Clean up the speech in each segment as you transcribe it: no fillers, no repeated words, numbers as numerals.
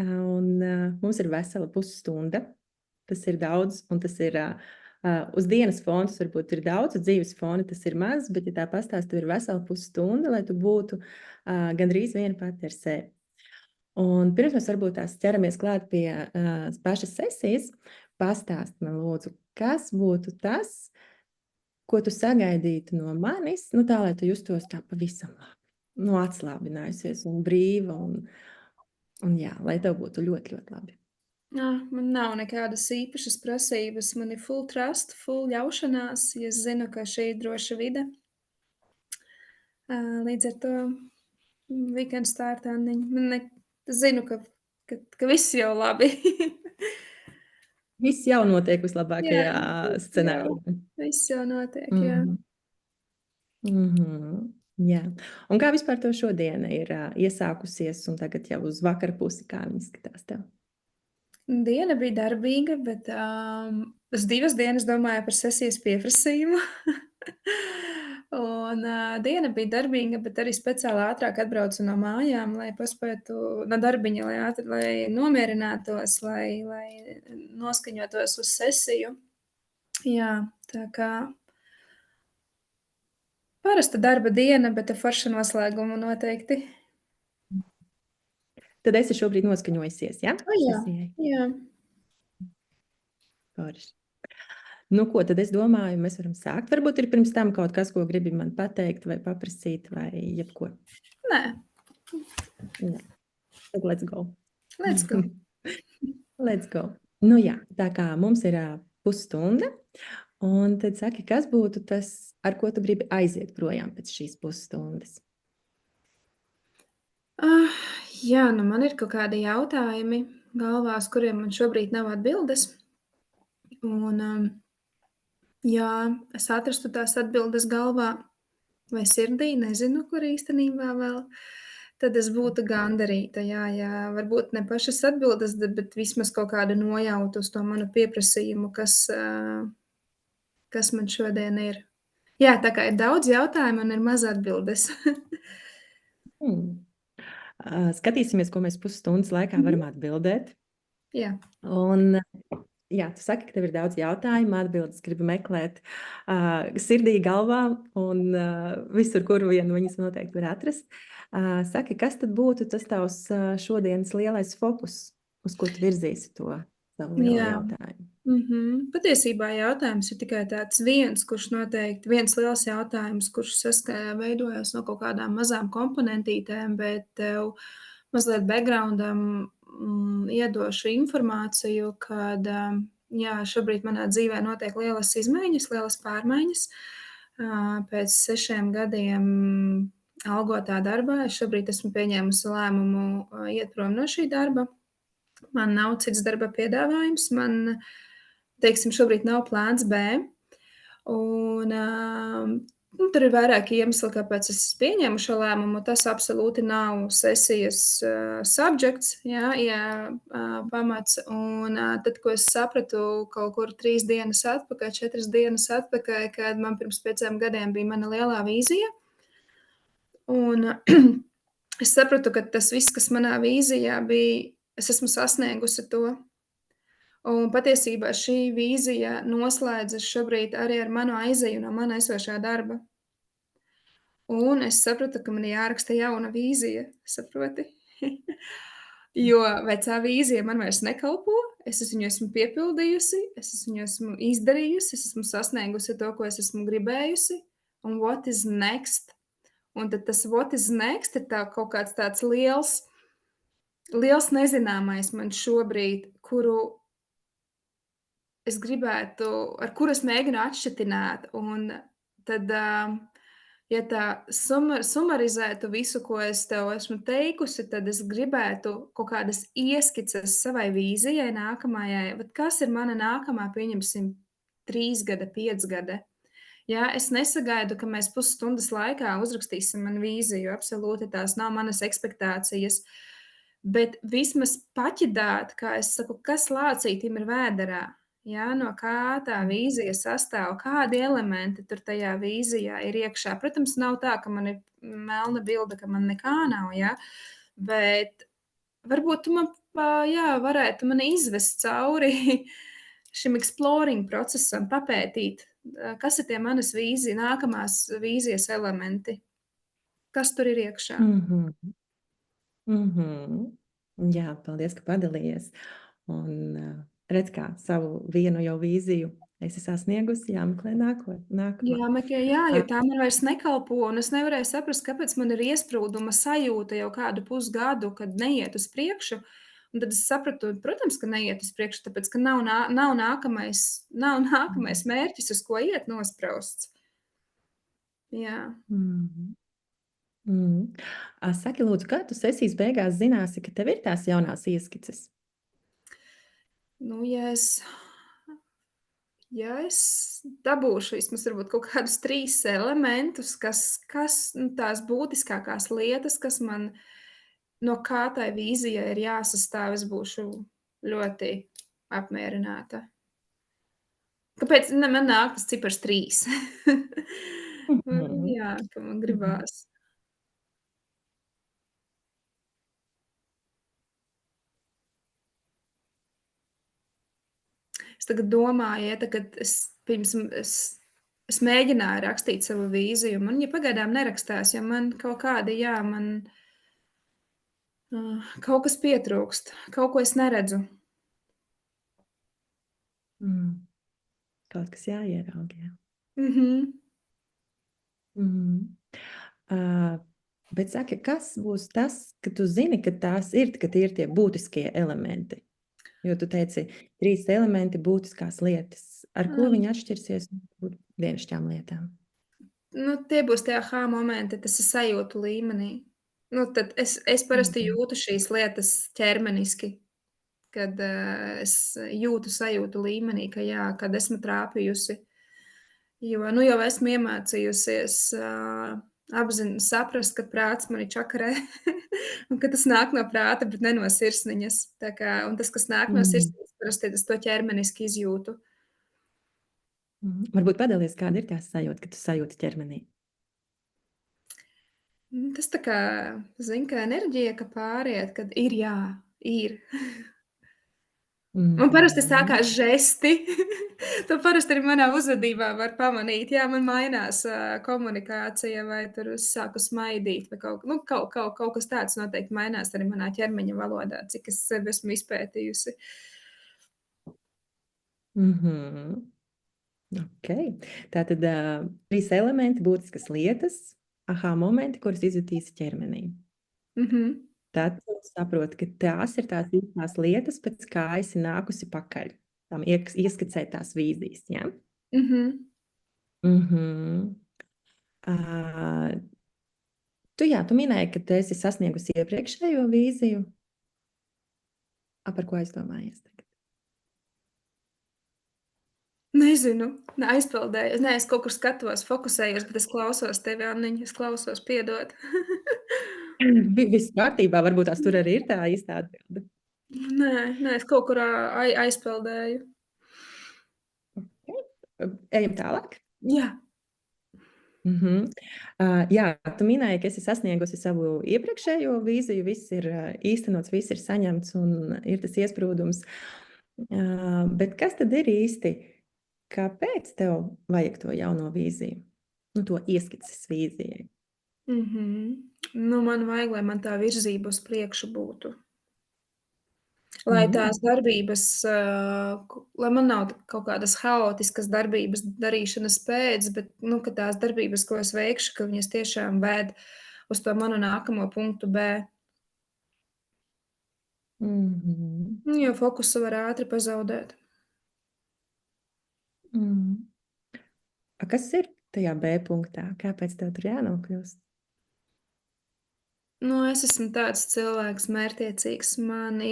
un mums ir vesela pusstunda. Tas ir daudz, un tas ir uz dienas fona, tas varbūt ir daudz, uz dzīves fona tas ir maz, bet, ja tā pastāst, tev ir vesela pusstunda, lai tu būtu gandrīz viena pati ar sevi. Un pirms mēs varbūt tās ķeramies klāt pie pašas sesijas, pastāst man lūdzu, kas būtu tas, ko tu sagaidītu no manis, nu tā, lai tu justos tā pavisam labi, nu atslābinājusies un brīva, un jā, lai tev būtu ļoti, ļoti labi. Man nav nekādas īpašas prasības, man ir full trust, full ļaušanās, ja es zinu, ka šī ir droša vide. Līdz ar to weekend start Anniņa. Es zinu, ka viss jau labi. Viss jau notiek vislabākajā Jā, scenārijā. viss jau notiek, jā. Jā. Un kā vispār tev šodiena ir iesākusies un tagad jau uz vakara pusi, kā viņa izskatās tev? Diena bija darbīga, bet es 2 dienas domāju par sesijas pieprasījumu. Un diena bija darbīga, bet arī speciāli ātrāk atbraucu no mājām, lai paspētu no darbiņa, lai nomierinātos, lai noskaņotos uz sesiju. Jā, tā kā parasta darba diena, bet ar foršu noslēgumu noteikti. Tad esi šobrīd noskaņojusies, ja? Jā, Sesijai. jā. Forši. Nu, ko tad es domāju, mēs varam sākt. Varbūt ir pirms tam kaut kas, ko gribi man pateikt vai paprasīt vai jebko. Nē, Nē. Tad let's go. let's go. Let's go. Nu jā, tā kā mums ir pusstunda, un tad saki, kas būtu tas, ar ko tu gribi aiziet projām pēc šīs pusstundas? Jā, nu man ir kaut kādi jautājumi galvā, uz kuriem man šobrīd nav atbildes. Un, jā, es atrastu tās atbildes galvā vai sirdī, nezinu, kur īstenībā vēl, tad es būtu gandarīta, jā, varbūt ne pašas atbildes, bet vismaz kaut kādu nojautu uz to manu pieprasījumu, kas man šodien ir. Jā, tā kā ir daudz jautājumu un ir maz atbildes. Skatīsimies, ko mēs pusstundas laikā varam atbildēt. Jā. Un, jā, tu saki, ka tev ir daudz jautājumu, atbildes gribi meklēt sirdī, galvā un visur, kur vien viņas noteikti var atrast. Saki, kas tad būtu tas tavs šodienas lielais fokus, uz ko tu virzīsi to savu lielo jautājumu? Patiesībā jautājums ir tikai tāds viens liels jautājums, kurš veidojas no kaut kādām mazām komponentītēm, bet tev mazliet backgroundam iedošu informāciju, kad jā, šobrīd manā dzīvē notiek lielas izmaiņas, lielas pārmaiņas. Pēc 6 gadiem algotā darbā es šobrīd esmu pieņēmusi lēmumu iet prom no šī darba. Man nav cits darba piedāvājums, man, teiksim, šobrīd nav plāns B. Un tur ir vairāki iemesli, kāpēc es pieņēmu šo lēmumu. Tas absolūti nav sesijas subjekts, pamats. Un tad, ko es sapratu kaut kur 3 dienas atpakaļ, 4 dienas atpakaļ, kad man pirms 5 gadiem bija mana lielā vīzija. Un es sapratu, ka tas viss, kas manā vīzijā bija, es esmu sasniegusi to. Un patiesībā šī vīzija noslēdzas šobrīd arī ar manu aizeju no mana esošā darba. Un es sapratu, ka man ir jāraksta jauna vīzija, saproti? Jo vecā vīzija man vairs nekalpo, es viņu esmu piepildījusi, es viņu esmu izdarījusi, es esmu sasniegusi to, ko es esmu gribējusi. Un what is next? Un tad tas what is next ir kaut kāds tāds liels nezināmais man šobrīd, ar kuru es mēģinu atšķetināt. Un tad, ja tā sumarizētu visu, ko es tev esmu teikusi, tad es gribētu kaut kādas ieskices savai vīzijai nākamajai. Kas ir mana nākamā, pieņemsim, 3 gada, 5 gada? Jā, es nesagaidu, ka mēs pusstundas laikā uzrakstīsim manu vīziju. Absolūti tās nav manas ekspektācijas. Bet vismaz paķidāt, kā es saku, kas lācītim ir vēderā. Jā, no kā tā vīzija sastāv, kādi elementi tur tajā vīzijā ir iekšā. Protams, nav tā, ka man ir melna bilde, ka man nekā nav, jā. Bet varbūt tu man, varētu mani izvest cauri šim exploring procesam, papētīt, kas ir tie manas nākamās vīzijas elementi, kas tur ir iekšā. Mhm. Mhm. Jā, paldies, ka padalījies. Un redz, kā savu vienu jau vīziju esi sasniegusi, jāmeklē nākamā. Jāmeklē, jo tā man vairs nekalpo, un es nevarēju saprast, kāpēc man ir iesprūduma sajūta jau kādu pusgadu, kad neiet uz priekšu. Un tad es sapratu, protams, ka neiet uz priekšu, tāpēc, ka nav nākamais mērķis, uz ko iet nosprausts. Jā. Mhm. Mhm. Saki, lūdzu, kā tu sesijas beigās zināsi, ka tev ir tās jaunās ieskices? Nu, ja es dabūšu vismaz varbūt kaut kādus 3 elementus, kas tās būtiskākās lietas, kas man no kā tai vīzijai ir jāsastāv, es būšu ļoti apmierināta. Kāpēc man nāk tas cipars 3? Mhm. Jā, ka man Mhm. gribās. Es tagad domāju, tagad es mēģināju rakstīt savu vīziju, man viņa pagaidām nerakstās, jo man kaut kādi, kaut kas pietrūkst, kaut ko es neredzu. Mm. Kaut kas jāierauga, jā. Mhm. Mhm. Bet saki, kas būs tas, ka tu zini, ka ka tie ir tie būtiskie elementi? Jo tu teici, 3 elementi būtiskās lietas. Ar ko viņi atšķirsies no dienasčām lietām? Nu, tie būs tie aha momenti, tas ir sajūtu līmenī. Nu, tad es parasti Mhm. jūtu šīs lietas ķermeniski, kad, es jūtu sajūtu līmenī, ka jā, kad esmu trāpījusi. Jo, nu, jau esmu iemācījusies, saprast, ka prāts mani čakarē, un ka tas nāk no prāta, bet ne no sirsniņas. Tā kā un tas, kas nāk no Mhm. sirsniņas, parasti es to ķermeniski izjūtu. Mhm. Varbūt padalies, kāda ir tā sajūta, ka tu sajūti ķermenī? Tas tā kā, zini, kā enerģija, ka pāriet, kad ir ir. Man parasti Mhm. sākās žesti. To parasti arī manā uzvedībā var pamanīt. Jā, man mainās, komunikācija vai tur es sāku smaidīt vai kaut kas tāds noteikti mainās arī manā ķermeņa valodā, cik es sevi esmu izpētījusi. Mhm. Okay. Tātad 3 elementi, būtiskas lietas, aha momenti, kurus izjutīsi ķermenī. Mhm. Tad tu saproti, ka tās ir tās īstās lietas, pēc kā esi nākusi pakaļ. Tam ieskicēt tās vīzijas, ja? Mhm. Mhm. Uh, tu minēji, ka tu esi sasniegusi iepriekšējo vīziju. Par ko aizdomājies tagad? Nezinu, aizpeldējos. Nē, es kaut kur skatos, fokusējos, bet es klausos tevi, Anniņ, es klausos, piedod. Viss kārtībā, varbūt tās tur arī ir tā īstā atbilde. Nē, es kaut kur aizpeldēju. Ejam tālāk. Jā. Mhm. Jā, tu minēji, ka esi sasniegusi savu iepriekšējo vīziju, viss ir īstenots, viss ir saņemts un ir tas iesprūdums. Bet kas tad ir īsti? Kāpēc tev vajag to jauno vīziju? Nu, to ieskices vīzijai. Nu, man vajag, lai man tā virzība uz priekšu būtu. Lai tās darbības, lai man nav kaut kādas haotiskas darbības darīšanas pēc, bet, nu, ka tās darbības, ko es veikšu, ka viņas tiešām ved uz to manu nākamo punktu B. Mhm. Jo fokusu var ātri pazaudēt. Mhm. Kas ir tajā B punktā? Kāpēc tev tur jānokļūst? Nu, es esmu tāds cilvēks mērķtiecīgs. Man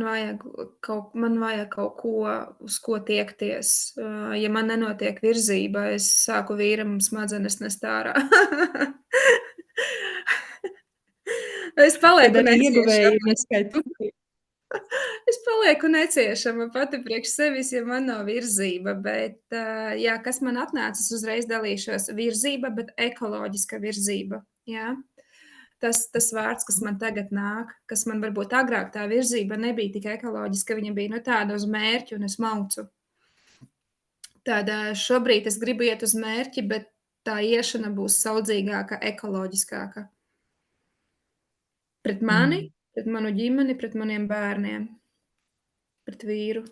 vajag kaut ko, uz ko tiekties. Ja man nenotiek virzība, es sāku vīram smadzenes nest ārā. Es Tad palieku arī ieguvēji ir neciešama. ne tikai tu. Es palieku neciešama pati priekš sevis, ja man nav virzība, bet, jā, kas man atnācis, uzreiz dalīšos. Virzība, bet ekoloģiska virzība, jā. tas vārds, kas man tagad nāk, kas man varbūt agrāk tā virzība nebija tik ekoloģiska, viņa bija tāda uz mērķi, un es maucu. Tad šobrīd es gribu iet uz mērķi, bet tā iešana būs saudzīgāka, ekoloģiskāka. Pret mani, pret manu ģimeni, pret maniem bērniem, pret vīru.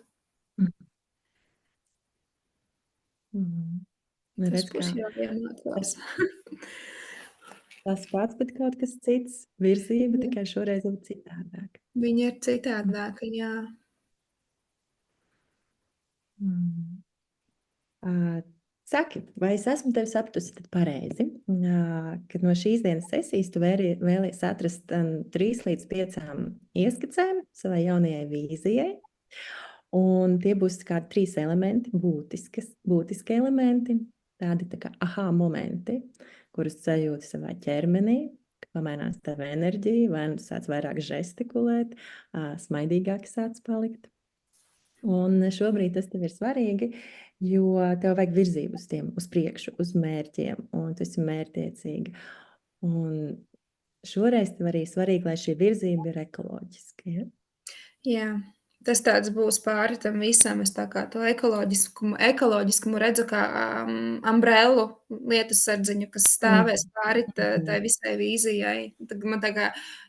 Tas būs jāvienācās. Tas pats, bet kaut kas cits. Virzība tikai šoreiz ir citādāk. Viņa ir citādāka, jā. Saki, vai es esmu tevi sapratusi tad pareizi, kad no šīs dienas sesijas tu vēlies atrast 3 līdz 5 ieskicēm savai jaunajai vīzijai, un tie būs kādi 3 elementi, būtiski elementi, tādi tā kā aha momenti, kurus sajūti savā ķermenī, ka pamainās tava enerģija, vai nu sāc vairāk žestikulēt, smaidīgāk sāc palikt. Un šobrīd tas tev ir svarīgi, jo tev vajag virzību uz priekšu, uz mērķiem, un tu esi mērķtiecīga. Un šoreiz tev arī svarīgi, lai šī virzība ir ekoloģiska. Ja? Jā, tas tāds būs pāri tam visam. Es tā kā to ekoloģiskumu redzu kā umbrellu, lietusardziņu, kas stāvēs pāri tai visai vīzijai. Tad man tā kā,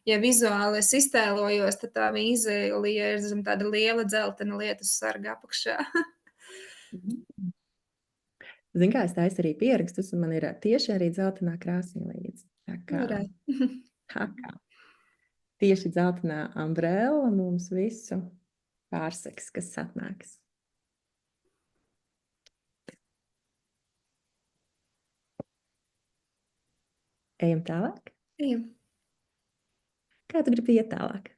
ja vizuāli es iztēlojos, tad tā vīzija ir zem tāda liela dzeltena lietussarga apakšā. Zini kā, es taisu arī pierakstus, un man ir tieši arī dzeltenā krāsī līdzi. Tā kā tieši dzeltenā umbrella mums visu pārseks, kas atnāks. Ejam tālāk? Ejam. Kā tu gribi iet tālāk?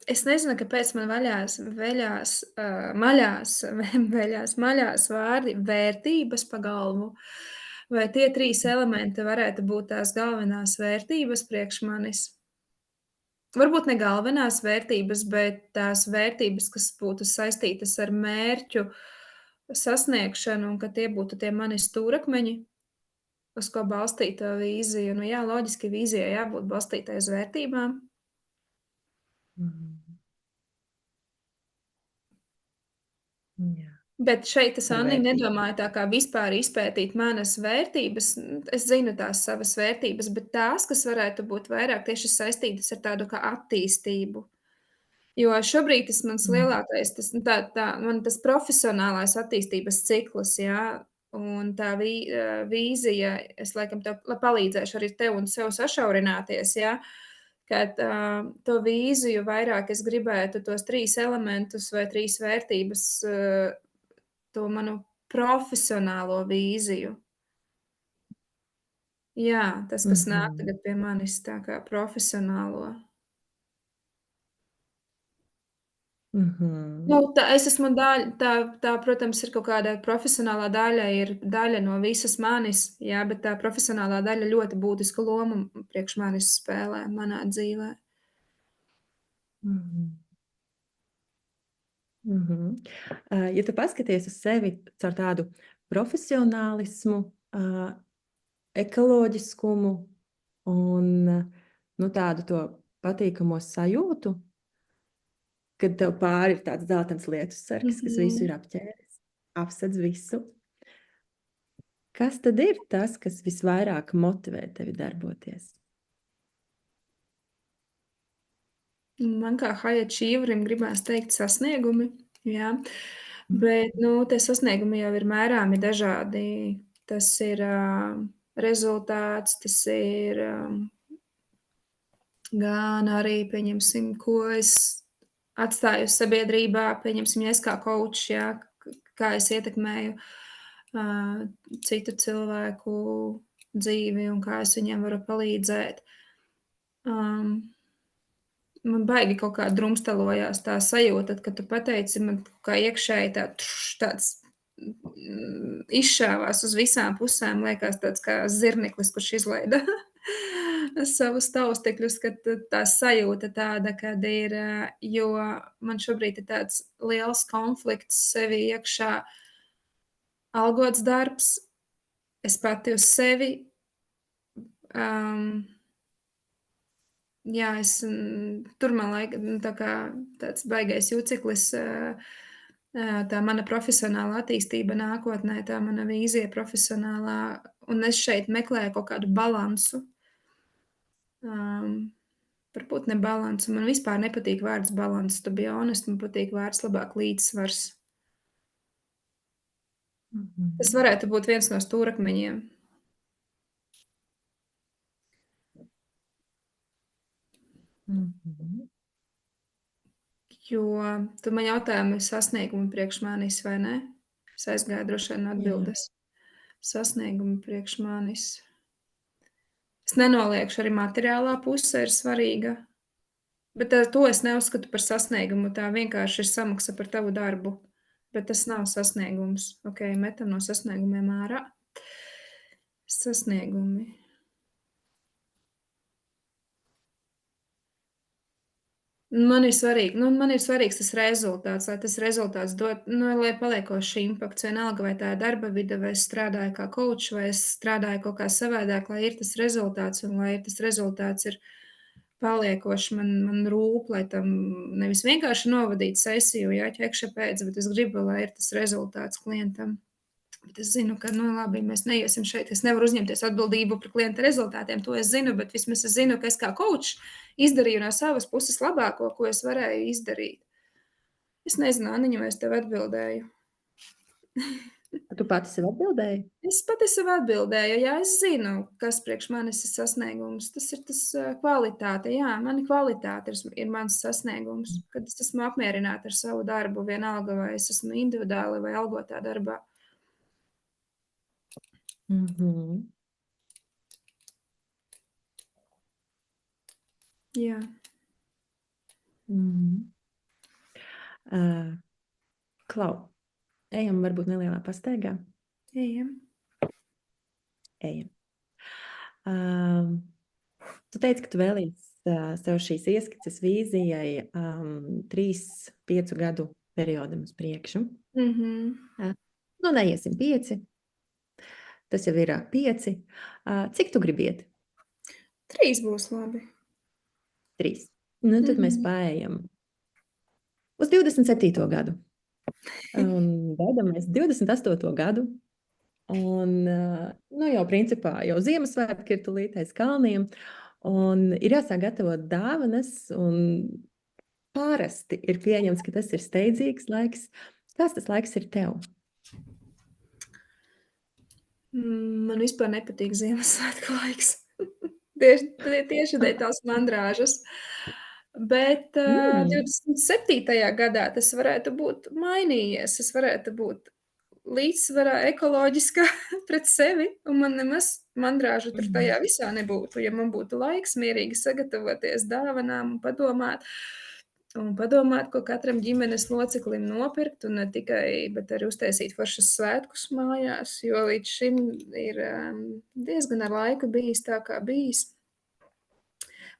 Es nezinu, kāpēc man maļās vārdi vērtības pa galvu. Vai tie 3 elementi varētu būt tās galvenās vērtības priekš manis? Varbūt ne galvenās vērtības, bet tās vērtības, kas būtu saistītas ar mērķu sasniegšanu, un ka tie būtu tie mani stūrakmeņi, uz ko balstīta vīzija. Nu jā, loģiski vīzijai jābūt balstītai uz vērtībām. Jā. Bet šeit es, Anni, nedomāju tā kā vispār izpētīt manas vērtības. Es zinu tās savas vērtības, bet tās, kas varētu būt vairāk tieši saistītas ar tādu kā attīstību. Jo šobrīd mans lielākais, tas profesionālais attīstības cikls, jā, un tā vīzija, es laikam tev palīdzēšu arī tev un sev sašaurināties, jā, kad to vīziju vairāk es gribētu tos 3 elementus vai 3 vērtības, to manu profesionālo vīziju. Jā, tas, kas nāk tagad pie manis, tā kā profesionālo. Nu, es esmu tā, protams, ir kaut kāda profesionālā daļa, ir daļa no visas manis, jā, bet tā profesionālā daļa ļoti būtisku lomu priekš manis spēlē manā dzīvē. Ja tu paskaties uz sevi caur tādu profesionālismu, ekoloģiskumu un tādu to patīkamo sajūtu, kad tev pāri ir tāds dzeltens lietussargs, kas visu ir apķēris, apsedz visu. Kas tad ir tas, kas visvairāk motivē tevi darboties? Man kā high achieverim gribās teikt sasniegumi, jā, bet, tie sasniegumi jau ir mērāmi dažādi. Tas ir rezultāts, tas ir gan arī, pieņemsim, ko es atstāju sabiedrībā, pieņemsim, ja es kā coach, jā, kā es ietekmēju citu cilvēku dzīvi un kā es viņiem varu palīdzēt. Man baigi kaut kā drumstalojās tā sajūta, kad tu pateici, man kā iekšēji tāds izšāvās uz visām pusēm, liekas tāds kā zirneklis, kurš izlaida savus taustekļus, kad tā sajūta tāda, kad ir, jo man šobrīd ir tāds liels konflikts sevi iekšā, algots darbs, es pati uz sevi, Jā, tur man tā kā tāds baigais juceklis, tā mana profesionāla attīstība nākotnē, tā mana vīzija profesionālā, un es šeit meklēju kaut kādu balansu. Varbūt ne balansu, man vispār nepatīk vārds balans, to be honest, man patīk vārds labāk līdzsvars. Tas varētu būt viens no stūrakmeņiem. Jo tu man jautājumi sasniegumi priekš manis, vai ne? Es aizgāju droši vien atbildes. Sasniegumi priekš manis. Es nenoliekšu, arī materiālā puse ir svarīga, bet to es neuzskatu par sasniegumu, tā vienkārši ir samaksa par tavu darbu, bet tas nav sasniegums. Ok, metam no sasniegumiem ārā. Sasniegumi. Man ir svarīgs tas rezultāts, lai tas rezultāts dod, lai paliekošs impakts, vienalga, vai tā ir darba vide, vai es strādāju kā coach, vai es strādāju kaut kā savādāk, lai ir tas rezultāts, un lai tas rezultāts ir paliekošs, man rūp, lai tam nevis vienkārši novadīt sesiju, jā, ķekša pēc, bet es gribu, lai ir tas rezultāts klientam. Bet es zinu, ka, labi, mēs neiesim šeit, es nevaru uzņemties atbildību par klienta rezultātiem, to es zinu, bet vismaz es zinu, ka es kā coach izdarīju no savas puses labāko, ko es varēju izdarīt. Es nezinu, Aniņa, vai es tev atbildēju. Tu pati sev atbildēji? Es pati sev atbildēju, jā, es zinu, kas priekš manis ir sasniegums. Tas ir tas kvalitāte, jā, mani kvalitāte ir mans sasniegums, kad es esmu apmierināta ar savu darbu, vienalga, vai es esmu individuāli vai algotā darbā. Jā. Klau, ejam varbūt nelielā pastaigā. Ejam. Tu teici, ka tu vēlies sev šīs ieskaces vīzijai 3-5 gadu periodam uz priekšu. Neiesim 5. Tas jau ir 5. Cik tu gribi iet? 3 būs labi. 3. Tad mēs paējam uz 27. gadu. Un baidamies 28. gadu. Un, jau principā, jau Ziemassvētki ir tūlīt aiz kalniem. Un ir jāsāk gatavot dāvanas. Un parasti ir pieņemts, ka tas ir steidzīgs laiks. Kāds tas laiks ir tev? Man vispār nepatīk Ziemassvētku laiks. Tieši dēļ tās mandrāžas. Bet 27. gadā tas varētu būt mainījies. Es varētu būt līdzsvarā ekoloģiskā pret sevi, un man nemaz mandrāžu tur tajā visā nebūtu. Ja man būtu laiks mierīgi sagatavoties dāvanām un padomāt, ko katram ģimenes loceklim nopirkt, un ne tikai, bet arī uztaisīt foršas svētkus mājās, jo līdz šim ir diezgan ar laiku bijis tā, kā bijis.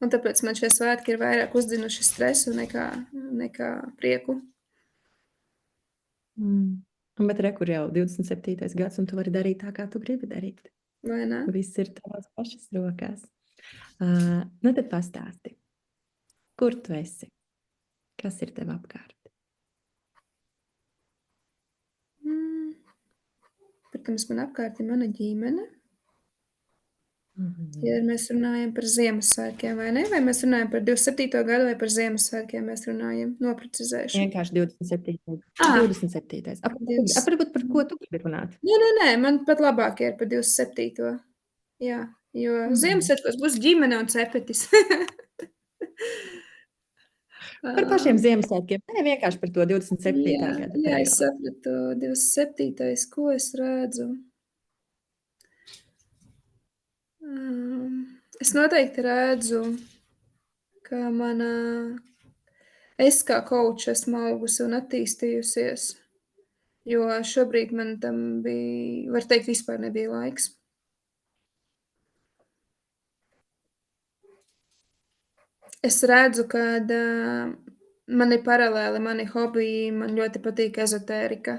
Un tāpēc man šie svētki ir vairāk uzdzinuši stresu nekā prieku. Bet kur jau 27. gads, un tu vari darīt tā, kā tu gribi darīt. Vai ne? Viss ir tavās pašas rokās. Tad pastāsti. Kur tu esi? Kas ir tev apkārt? Protams, man apkārt ir mana ģimene. Ja mēs runājam par Ziemassvētkiem, vai ne? Vai mēs runājam par 27. gadu vai par Ziemassvētkiem mēs runājam? Noprecizēšu. Vienkārši 27. 27. Varbūt par ko tu gribi runāt? Nē, man pat labāk ir par 27. Jā, jo Ziemassvētkos būs ģimene un cepetis. Par pašiem Ziemassvētkiem. Nē, vienkārši par to 27. gada. Jā, es sapratu. 27. Ko es redzu? Es noteikti redzu, ka es kā coach esmu augusi un attīstījusies, jo šobrīd man tam bija, var teikt, vispār nebija laiks. Es redzu, ka man ir paralēli mani hobiji, man ļoti patīk ezotērika,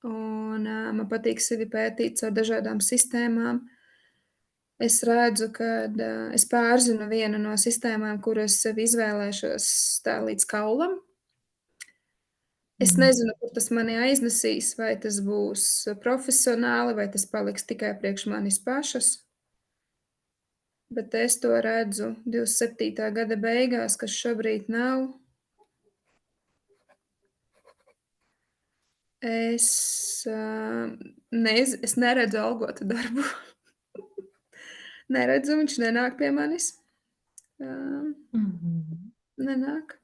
un man patīk sevi pētīt caur dažādām sistēmām. Es redzu, kad es pārzinu vienu no sistēmām, kuru es sev izvēlēšos tā līdz kaulam. Es nezinu, kur tas mani aiznesīs, vai tas būs profesionāli, vai tas paliks tikai priekš manis pašas, bet es to redzu 27. gada beigās, kas šobrīd nav. Es neredzu algotu darbu. Neredzu, viņš nenāk pie manis. Nenāk.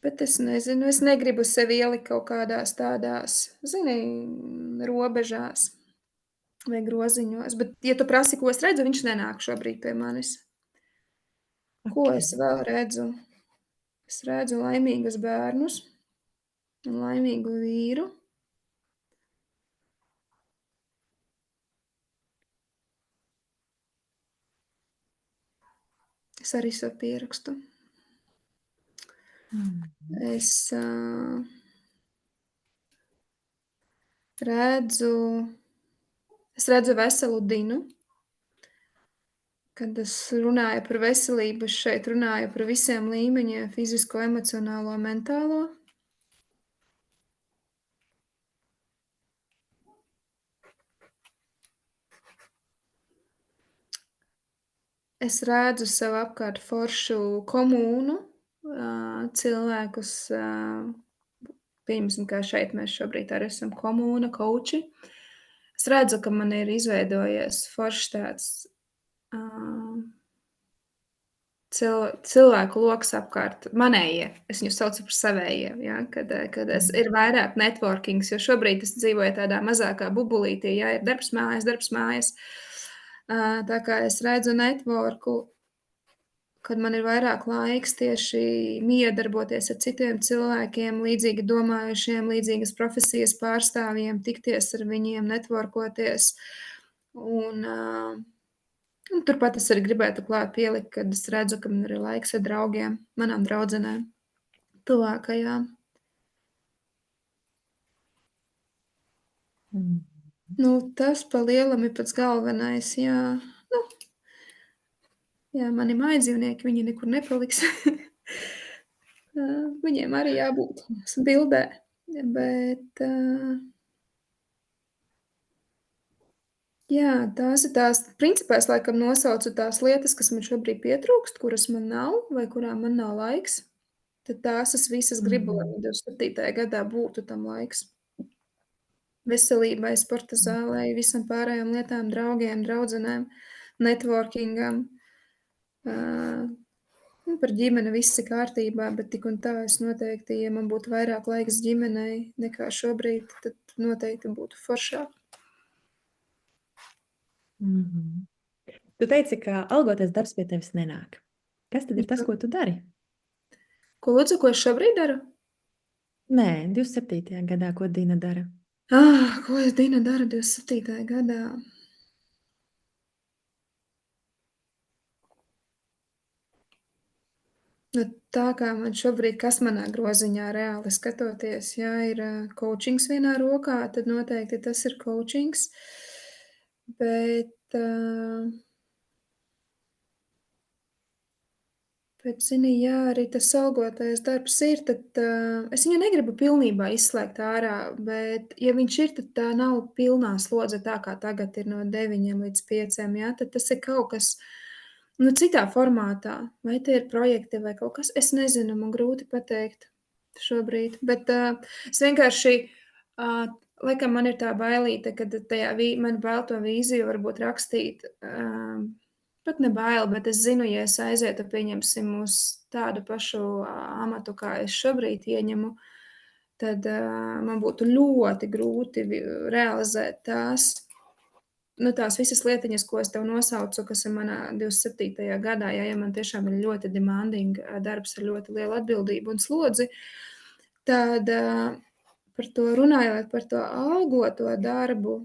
Bet es nezinu, es negribu sevi ielikt kaut kādās tādās, zini, robežās vai groziņos, bet, ja tu prasi, ko es redzu, viņš nenāk šobrīd pie manis. Ko es vēl redzu? Es redzu laimīgus bērnus un laimīgu vīru. Es arī sev pierakstu. Es redzu veselu Dinu. Kad es runāju par veselību, es šeit runāju par visiem līmeņiem - fizisko, emocionālo, mentālo. Es redzu sev apkārt foršu komūnu, cilvēkus, pieņemsim, kā šeit mēs šobrīd arī esam komūna, kauči. Es redzu, ka man ir izveidojies foršs tāds cilvēku loks apkārt. Manējie, es viņus saucu par savējiem, ja, kad ir vairāk networkings, jo šobrīd es dzīvoju tādā mazākā bubulītī, ja, ir darbs mājas. Tā kā es redzu networku, kad man ir vairāk laiks tieši miedarboties ar citiem cilvēkiem, līdzīgi domājušiem, līdzīgas profesijas pārstāvjiem, tikties ar viņiem, networkoties. Un turpat es arī gribētu klāt pielikt, kad es redzu, ka man ir laiks ar draugiem, manām draudzenēm, tuvākajām. Nu, tas pa lielam ir pats galvenais, jā. Nu, jā, mani mājdzīvnieki, viņi nekur nepaliks. Viņiem arī jābūt bildē, bet, jā, tās ir tās principā es laikam nosaucu tās lietas, kas man šobrīd pietrūkst, kuras man nav vai kurām man nav laiks, tad tās es visas gribu, lai man 27. gadā būtu tam laiks. Veselībai, sporta zālei, visam pārējām lietām, draugiem, draudzenēm, networkingam. Par ģimeni viss ir kārtībā, bet tik un tā es noteikti, ja man būtu vairāk laiks ģimenei nekā šobrīd, tad noteikti būtu foršāk. Tu teici, ka algotais darbs pie tevis nenāk. Kas tad ir tas, ko tu dari? Ko lūdzu, ko es šobrīd daru? Nē, 27. gadā, ko Dina dara? Ko es Dina dara 27. gadā? Nu, tā kā man šobrīd, kas manā groziņā reāli skatoties, ja ir coachings vienā rokā, tad noteikti tas ir coachings. Bet, zini, jā, arī tas algotais darbs ir, tad es viņu negribu pilnībā izslēgt ārā, bet, ja viņš ir, tad tā nav pilnā slodze tā, kā tagad ir no 9 līdz 5, jā, tad tas ir kaut kas, nu, citā formātā. Vai tie ir projekti vai kaut kas, es nezinu, man grūti pateikt šobrīd, bet es vienkārši, laikam man ir tā bailīte, kad tajā man bail to vīziju varbūt rakstīt, pat ne bail, bet es zinu, ja es aizietu, pieņemsim, uz tādu pašu amatu, kā es šobrīd ieņemu, tad man būtu ļoti grūti realizēt tās visas lietiņas, ko es tev nosaucu, kas ir manā 27. gadā, ja man tiešām ir ļoti demanding darbs ar ļoti lielu atbildību un slodzi, tad par to runājot, par to algoto darbu,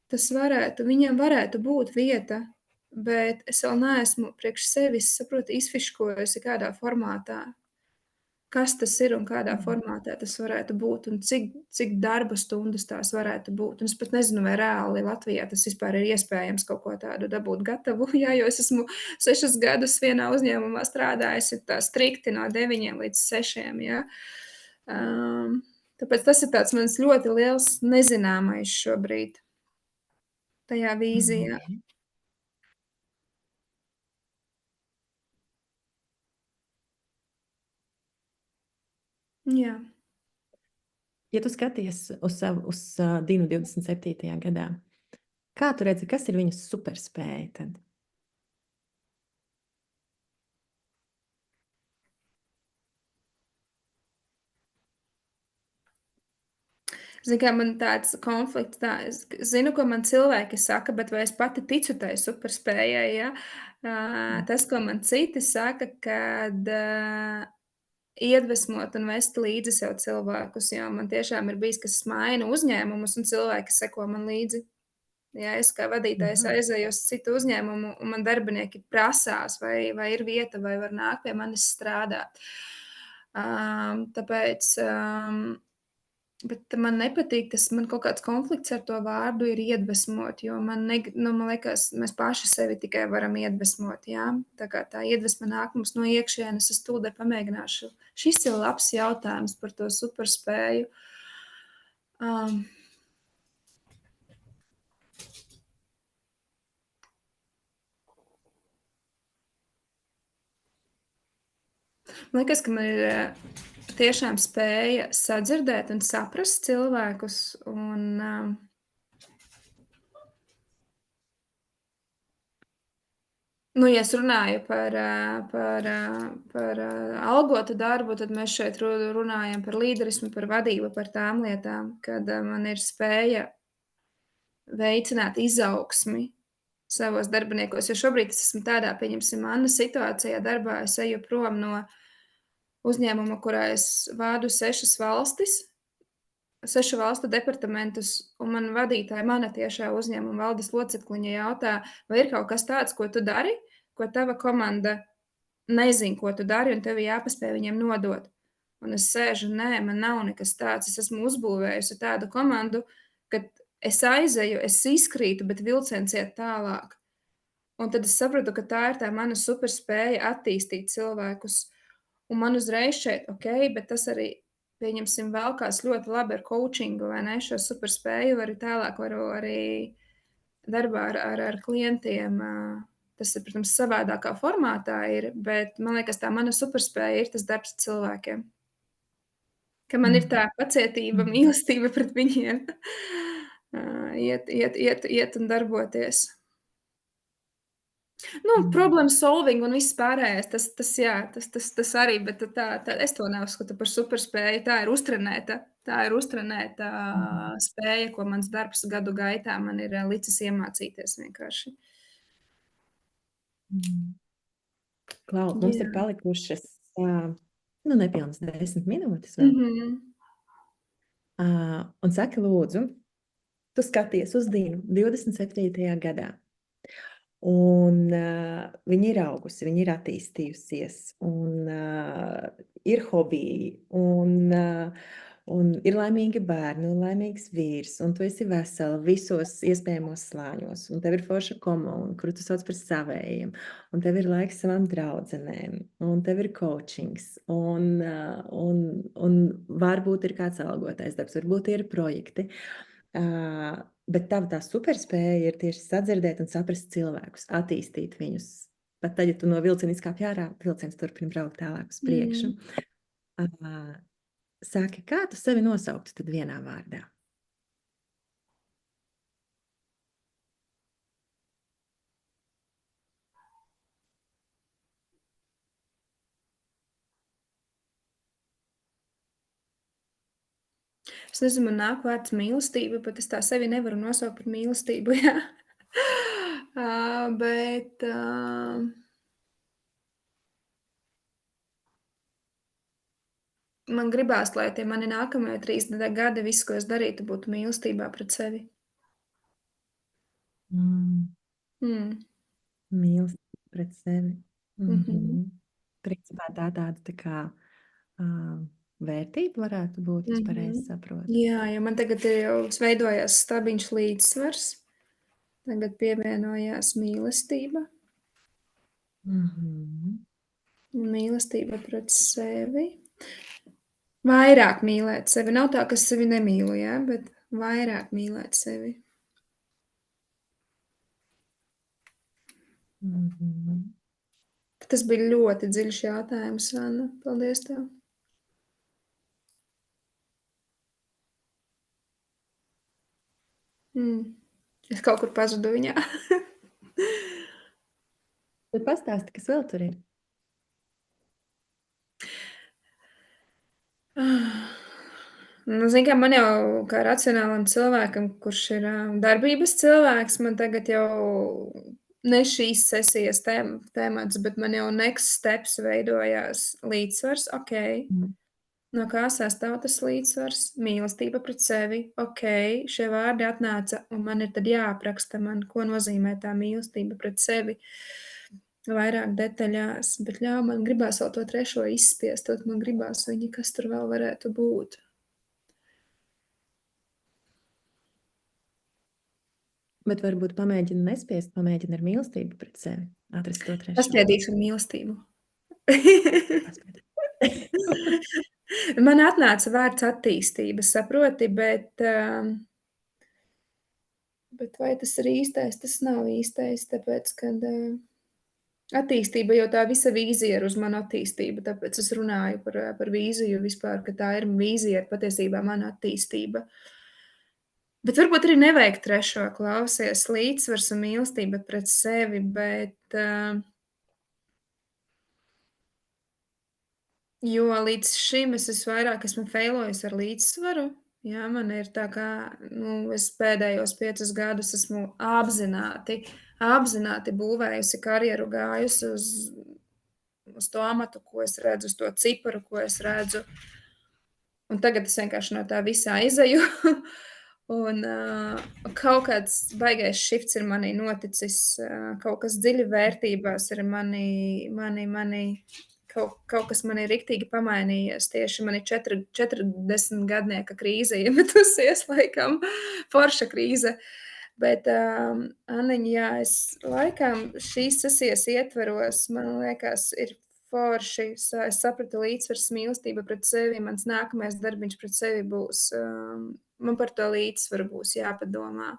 viņam varētu būt vieta, bet es vēl neesmu priekš sevis, saproti, izfiškojusi kādā formātā. kas tas ir un kādā Mhm. formātā tas varētu būt un cik darba stundas tās varētu būt. Un es pat nezinu, vai reāli Latvijā tas vispār ir iespējams kaut ko tādu dabūt gatavu, jā, jo es esmu 6 gadus vienā uzņēmumā strādājusi tā strikti no 9 līdz 6, jā. Tāpēc tas ir tāds mans ļoti liels nezināmais šobrīd tajā vīzijā. Mhm. Jā. Ja tu skaties uz Dinu 27. gadā, kā tu redzi, kas ir viņas superspēja tad? Zini, kā man tāds konflikts, tā es zinu, ko man cilvēki saka, bet vai es pati ticu tai superspējai, ja? Tas, ko man citi saka, kad, iedvesmot un vest līdzi sev cilvēkus, jo man tiešām ir bijis, ka es mainu uzņēmumus un cilvēki seko man līdzi. Ja es kā vadītājs Mhm. aizeju uz citu uzņēmumu un man darbinieki prasās, vai ir vieta, vai var nākt pie manis strādāt. Tāpēc, bet man nepatīk tas, man kaut kāds konflikts ar to vārdu ir iedvesmot, jo man liekas, mēs paši sevi tikai varam iedvesmot, jā. Tā kā tā iedvesma nāk mums no iekšienes, es tūdaļ pamēģināšu. Šis ir labs jautājums par to superspēju. Um, Man liekas, ka man ir tiešām spēja sadzirdēt un saprast cilvēkus. Ja es runāju par algotu darbu, tad mēs šeit runājam par līderismu, par vadību, par tām lietām, kad man ir spēja veicināt izaugsmi savos darbiniekos. Jo šobrīd es esmu tādā, pieņemsim, Anna situācijā darbā, es eju prom no uzņēmuma, kurā es vādu 6 valstis, 6 valstu departamentus, un man vadītāja, mana tiešā uzņēmuma valdes locekliņa jautā, vai ir kaut kas tāds, ko tu dari, ko tava komanda nezina, ko tu dari, un tev jāpaspēj viņiem nodot. Un es sēžu, nē, man nav nekas tāds. Es esmu uzbūvējusi tādu komandu, ka es aizeju, es izkrītu, bet vilciens iet tālāk. Un tad es sapratu, ka tā ir tā mana superspēja attīstīt cilvēkus. Un man uzreiz šeit, bet tas arī, pieņemsim, velkās ļoti labi ar coachingu, vai ne? Šo superspēju varu arī darbā ar klientiem. Tas ir, protams, savādākā formātā ir, bet man liekas, tā mana superspēja ir tas darbs ar cilvēkiem. Ka man ir tā pacietība, Mhm. mīlestība pret viņiem. Iet un darboties. Mhm. Problem solving un viss pārējais, tas arī, bet es to neuzskatu par superspēju. Tā ir uztrenēta Mhm. spēja, ko mans darbs gadu gaitā man ir licis iemācīties vienkārši. Mhm. Klau, mums ir Jā. palikušas nepilnas 10 minūtes vēl. Mhm. Un saki, lūdzu, tu skaties uz Dinu 27. gadā. Un viņa ir augusi, viņa ir attīstījusies, un ir hobiji, un ir laimīgi bērni, un laimīgs vīrs, un tu esi vesela visos iespējamos slāņos, un tev ir forša komuna, kuru tu sauc par savējiem, un tev ir laiks savām draudzenēm, un tev ir coachings, un varbūt ir kāds algotais darbs, varbūt ir projekti. Bet tā superspēja ir tieši sadzirdēt un saprast cilvēkus, attīstīt viņus. Pat tad, ja tu no vilciena izkāpj ārā, vilciens turpina braukt tālāk uz priekšu. Saki, kā tu sevi nosauktu tad vienā vārdā? Es nezinu, man nāk vārds mīlestība, bet es tā sevi nevaru nosaukt par mīlestību, jā. Bet, man gribās, lai tie mani nākamie 3 gadi, viss, ko es darītu, būtu mīlestībā pret sevi. Mm. Mīlestība pret sevi. Mhm. Principā tā tāda tā kā vērtība varētu būt, es pareizi saprotu. Jā, jo man tagad ir jau veidojās stabiņš līdzsvars. Tagad pievienojās mīlestība. Mīlestība pret sevi. Vairāk mīlēt sevi. Nav tā, ka sevi nemīlu, ja? Bet vairāk mīlēt sevi. Tas bija ļoti dziļš jautājums, Anna. Paldies tev. Es kaut kur pazudu viņā. Tad pastāsti, kas vēl tur ir? Nu, zini, kā man jau kā racionālam cilvēkam, kurš ir darbības cilvēks, man tagad jau ne šīs sesijas tēmats, bet man jau next steps veidojās līdzsvars, No kā sastāv tas līdzsvars? Mīlestība pret sevi, šie vārdi atnāca, un man ir tad jāapraksta man, ko nozīmē tā mīlestība pret sevi vairāk detaļās, bet ļauj man gribās vēl to trešo izspiest, tad man gribās viņi, kas tur vēl varētu būt. Bet varbūt pamēģini nespiest, pamēģini ar mīlestību pret sevi atrast to trešo. Paspiedīšu ar mīlestību. Man atnāca vārds attīstība, saproti, bet vai tas ir īstais? Tas nav īstais, tāpēc, kad attīstība jau tā visa vīzija ir uz manu attīstību, tāpēc es runāju par vīziju vispār, ka tā ir vīzija, ir patiesībā mana attīstība. Bet varbūt arī nevajag trešo, klausies, līdzsvars un mīlestība pret sevi, bet jo līdz šim es vairāk esmu feilojis ar līdzsvaru. Jā, man ir tā kā, es pēdējos 5 gadus esmu apzināti būvējusi karjeru, gājusi uz to amatu, ko es redzu, uz to ciparu, ko es redzu. Un tagad es vienkārši no tā visā izeju. Un kaut kāds baigais šifts ir manī noticis, kaut kas dziļi vērtībās ir mani kaut kas man ir riktīgi pamainījies. Tieši man ir 40 gadnieka krīze iemetusies, laikam, forša krīze. Bet, Anniņa, jā, es laikam šīs sesijas ietveros, man liekas, ir forši. Es sapratu līdzsvars, mīlestība pret sevi. Mans nākamais darbiņš pret sevi būs, man par to līdzsvaru būs jāpadomā.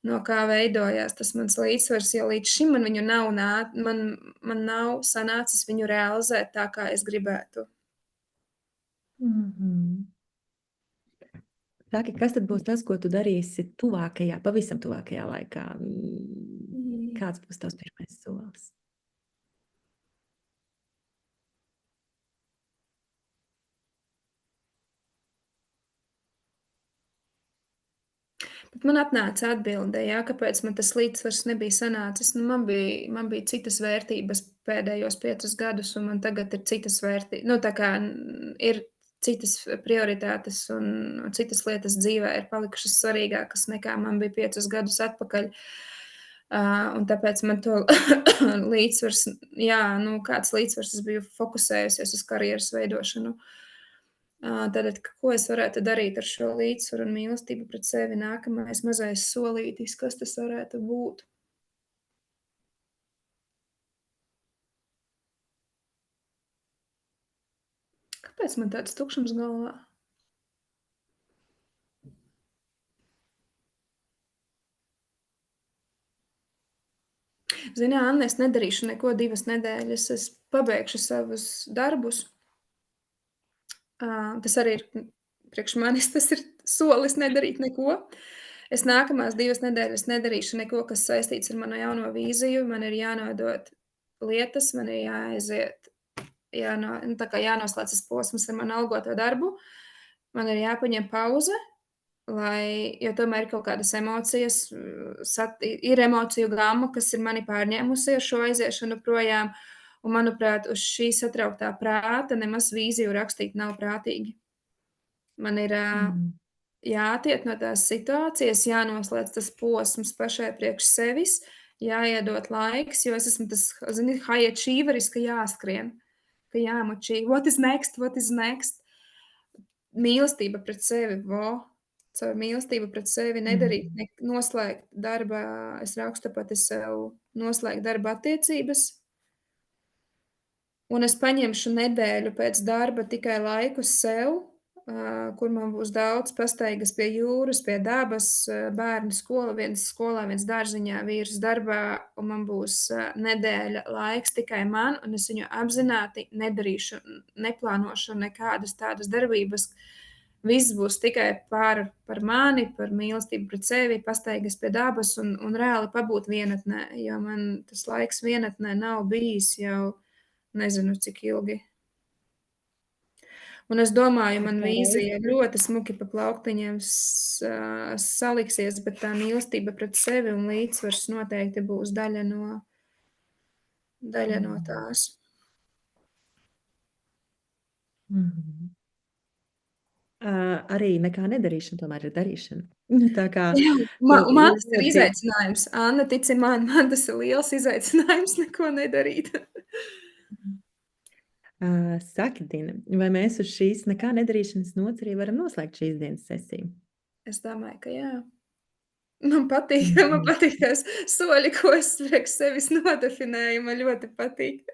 No kā veidojās tas mans līdzsvars, jo līdz šim man viņu man nav sanācis viņu realizēt tā, kā es gribētu. Saki, kas tad būs tas, ko tu darīsi pavisam tuvākajā laikā? Kāds būs tavs pirmais solis? Bet man atnāca atbilde, kāpēc man tas līdzsvars nebija sanācis. Man bija citas vērtības pēdējos 5 gadus, un man tagad ir citas vērtības. Tā kā ir citas prioritātes un citas lietas dzīvē ir palikušas svarīgākas nekā man bija 5 gadus atpakaļ. Un tāpēc man to līdzsvars, kāds līdzsvars es biju fokusējusies uz karjeras veidošanu. Tātad, ko es varētu darīt ar šo līdzsvaru un mīlestību pret sevi nākamais mazais solītis, kas tas varētu būt? Kāpēc man tāds tukšums galvā? Zini, Anna, es nedarīšu neko 2 nedēļas. Es pabeigšu savus darbus. Tas arī ir priekš manis, tas ir solis nedarīt neko. Es nākamās 2 nedēļas nedarīšu neko, kas saistīts ar manu jauno vīziju. Man ir jānodod lietas, man ir jāaiziet, jānoslēdz tas posms ar manu algoto darbu. Man ir jāpaņem pauze, jo tomēr ir kaut kādas emocijas, ir emociju gama, kas ir mani pārņēmusi ar šo aiziešanu projām. Un, manuprāt, uz šī satrauktā prāta nemaz vīziju rakstīt nav prātīgi. Man ir jātiek no tās situācijas, jānoslēdz tas posms pašai priekš sevis, jāiedot laiks, jo es esmu tas, high achieveris, ka jāskrien. ka jāmučī, what is next, what is next. Mīlestība pret sevi, caur mīlestību pret sevi nedarīt, noslēgt darba, es rakstu pati sev, noslēgt darba attiecības, un es paņemšu nedēļu pēc darba tikai laiku sev, kur man būs daudz pastaigas pie jūras, pie dabas, bērni skola, viens skolā, viens dārziņā, vīrs darbā, un man būs nedēļa laiks tikai man, un es viņu apzināti nedarīšu, neplānošu nekādas tādas darbības. Viss būs tikai par mani, par mīlestību pret sevi, pastaigas pie dabas un reāli pabūt vienatnē, jo man tas laiks vienatnē nav bijis jau nezinu cik ilgi. Un es domāju, man vīzija ļoti smuki pa plauktiņiem saliksies, bet tā mīlestība pret sevi un līdzsvars noteikti būs daļa no tās. Arī nekā nedarīšana tomēr ir darīšana. Tā kā Jā, man tas ir izaicinājums. Anna, tici man tas ir liels izaicinājums neko nedarīt. Saki, Dina, vai mēs uz šīs nekā nedarīšanas nots arī varam noslēgt šīs dienas sesiju? Es domāju, ka jā. Man patīk tās soļi, ko es priekš sevis nodefinēju, man ļoti patīk.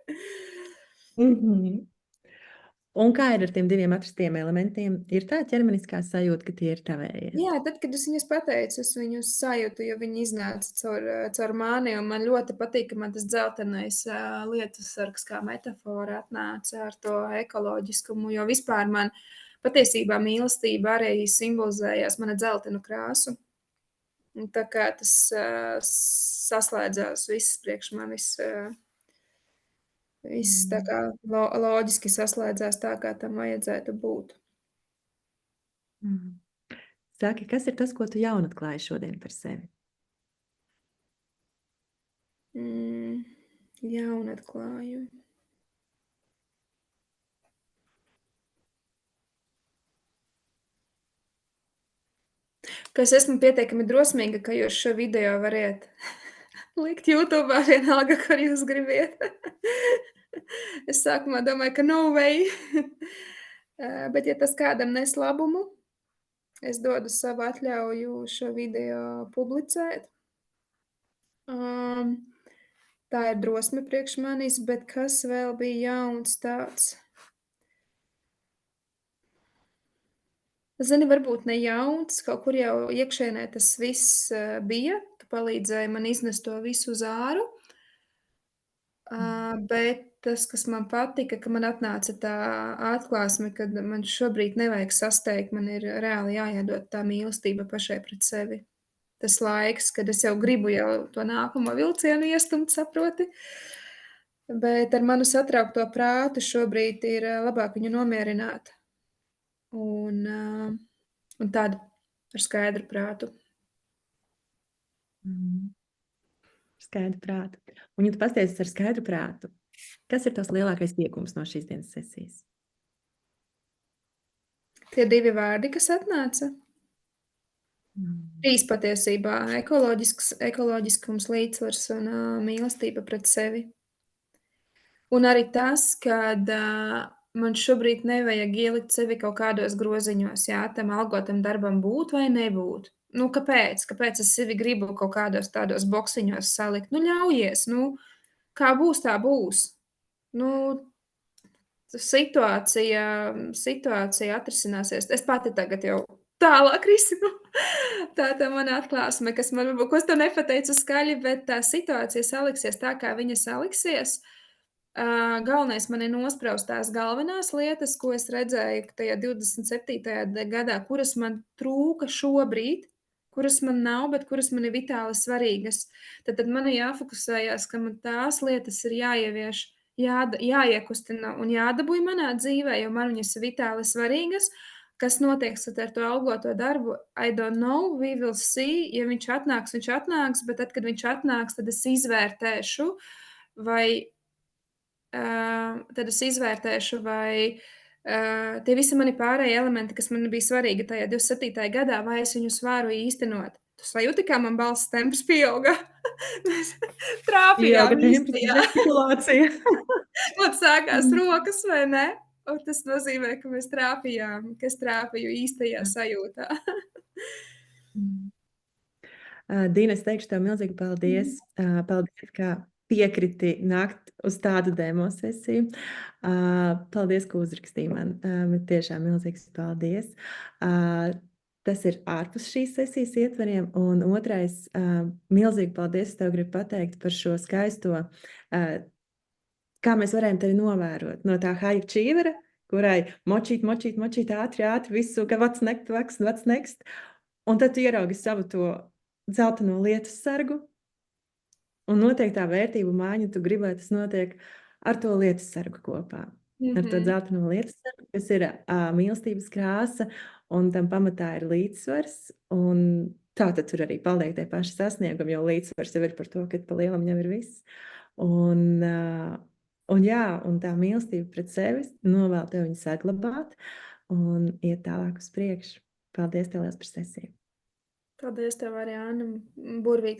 Un kā ir ar tiem 2 atrastiem elementiem? Ir tā ķermeniskā sajūta, ka tie ir tavēji? Jā, tad, kad es viņus pateicu, es viņus sajūtu, jo viņi iznāca caur mani, un man ļoti patīk, ka man tas dzeltenais lietusargs kā metafora atnāca ar to ekoloģiskumu, jo vispār man patiesībā mīlestība arī simbolizējās mana dzeltenu krāsu. Un tā kā tas saslēdzās viss priekš manis, viss tā kā loģiski saslēdzās tā, kā tam vajadzētu būt. Saki, kas ir tas, ko tu jaunu atklāji šodien par sevi? Jaunu atklāju. Ka es esmu pietiekami drosmīga, ka jūs šo video variet likt YouTube'ā vienalga, kur jūs gribiet. Es sākumā domāju, ka no way. Bet ja tas kādam nes labumu, es dodu savu atļauju šo video publicēt. Tā ir drosme priekš manis, bet kas vēl bija jauns tāds? Zini, varbūt ne jauns, kaut kur jau iekšēnē tas viss bija. Tu palīdzēji man iznest to visu uz āru. Bet tas, kas man patika, ka man atnāca tā atklāsme, kad man šobrīd nevajag sasteigt, man ir reāli jāiedod tā mīlestība pašai pret sevi. Tas laiks, kad es jau gribu jau to nākamo vilcienu iestumt, saproti. Bet ar manu satraukto prātu šobrīd ir labāk viņu nomierināt. Un tādu ar skaidru prātu. Skaidru prātu. Un ja tu pasties ar skaidru prātu, kas ir tavs lielākais iegūms no šīs dienas sesijas? Tie 2 vārdi, kas atnāca. 3 patiesībā - ekoloģiskums, līdzsvars un mīlestība pret sevi. Un arī tas, kad man šobrīd nevajag ielikt sevi kaut kādos groziņos, jā, tam algotam darbam būt vai nebūt. Kāpēc? Kāpēc es sevi gribu kaut kādos tādos boksiņos salikt? Ļaujies, kā būs, tā būs. Situācija atrisināsies. Es pati tagad jau tālāk risinu. Tā mana atklāsme, ko es tev nepateicu skaļi, bet tā situācija saliksies tā, kā viņa saliksies. Galvenais man ir nospraust tās galvenās lietas, ko es redzēju tajā 27. gadā, kuras man trūka šobrīd, kuras man nav, bet kuras man ir vitāli svarīgas. Tad man ir jāfokusējās, ka man tās lietas ir jāievieš, jāiekustina un jādabūj manā dzīvē, jo man viņas ir vitāli svarīgas. Kas notieks ar to algoto darbu, I don't know, we will see. Ja viņš atnāks, bet tad, kad viņš atnāks, tad es izvērtēšu, vai tie visi mani pārējie elementi, kas man bija svarīgi tajā 27. gadā, vai es viņus varu īstenot. Tu sajūti, kā man balss temps pieauga? Mēs Pieauga trāpījām tempi, īstajā. žestikulācija. Un sākās rokas, vai ne? Un tas nozīmē, ka mēs trāpījām, ka es trāpīju īstajā sajūtā. Dīna, es teikšu tev milzīgi paldies. Paldies, ka piekriti nākt uz tādu demo sesiju. Paldies, ka uzrakstīji man. Tiešām milzīgs paldies. Tas ir ārpus šīs sesijas ietvariem. Un otrais, milzīgi paldies, tev gribu pateikt par šo skaisto, kā mēs varējām tevi novērot no tā Haija Čīvera, kurai močīt, ātri, visu, ka what's next. Un tad tu ieraugi savu to dzelteno lietus sargu, un noteikti tā vērtību maiņa, tu gribi, lai tas notiek ar to lietus sargu kopā. Ar to dzelteno lietus sargu, kas ir mīlestības krāsa, un tam pamatā ir līdzsvars, un tā tad tur arī paliek tie paši sasniegumi, jo līdzsvars jau ir par to, ka pa lielam jau ir viss. Un jā, un tā mīlestība pret sevi novēl tev viņu saglabāt un iet tālāk uz priekšu. Paldies tev liels par sesiju. Paldies tev arī, Anna. Burvīgs